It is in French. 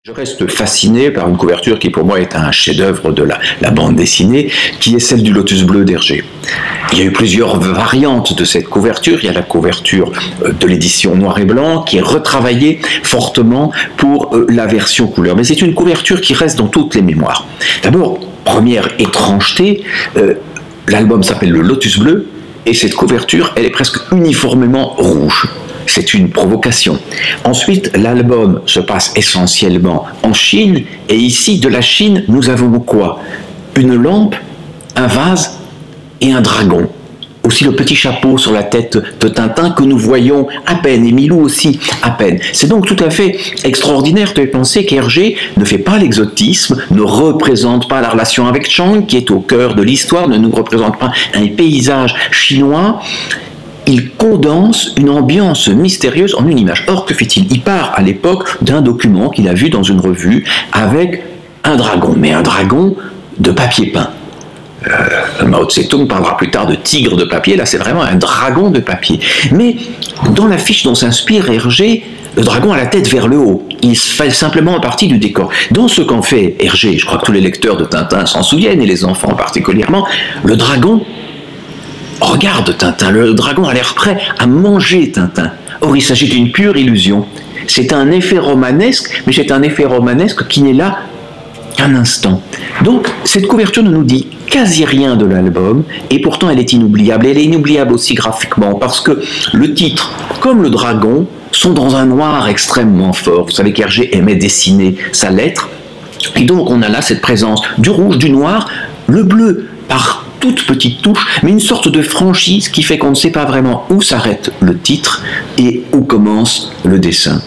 Je reste fasciné par une couverture qui pour moi est un chef-d'œuvre de la bande dessinée, qui est celle du Lotus bleu d'Hergé. Il y a eu plusieurs variantes de cette couverture. Il y a la couverture de l'édition noir et blanc qui est retravaillée fortement pour la version couleur. Mais c'est une couverture qui reste dans toutes les mémoires. D'abord, première étrangeté, l'album s'appelle le Lotus bleu et cette couverture, elle est presque uniformément rouge. C'est une provocation. Ensuite, l'album se passe essentiellement en Chine, et ici, de la Chine, nous avons quoi? Une lampe, un vase et un dragon. Aussi le petit chapeau sur la tête de Tintin que nous voyons à peine, et Milou aussi à peine. C'est donc tout à fait extraordinaire de penser qu'Hergé ne fait pas l'exotisme, ne représente pas la relation avec Chang, qui est au cœur de l'histoire, ne nous représente pas un paysage chinois. Il condense une ambiance mystérieuse en une image. Or, que fait-il? Il part à l'époque d'un document qu'il a vu dans une revue avec un dragon, mais un dragon de papier peint. Mao Tse-tung parlera plus tard de tigre de papier, là c'est vraiment un dragon de papier. Mais dans l'affiche dont s'inspire Hergé, le dragon a la tête vers le haut. Il fait simplement partie du décor. Dans ce qu'en fait Hergé, je crois que tous les lecteurs de Tintin s'en souviennent, et les enfants particulièrement, le dragon regarde Tintin, le dragon a l'air prêt à manger Tintin. Or, il s'agit d'une pure illusion. C'est un effet romanesque, mais c'est un effet romanesque qui n'est là qu'un instant. Donc, cette couverture ne nous dit quasi rien de l'album, et pourtant elle est inoubliable. Elle est inoubliable aussi graphiquement, parce que le titre, comme le dragon, sont dans un noir extrêmement fort. Vous savez qu'Hergé aimait dessiner sa lettre, et donc on a là cette présence du rouge, du noir, le bleu par toute petite touche, mais une sorte de franchise qui fait qu'on ne sait pas vraiment où s'arrête le titre et où commence le dessin.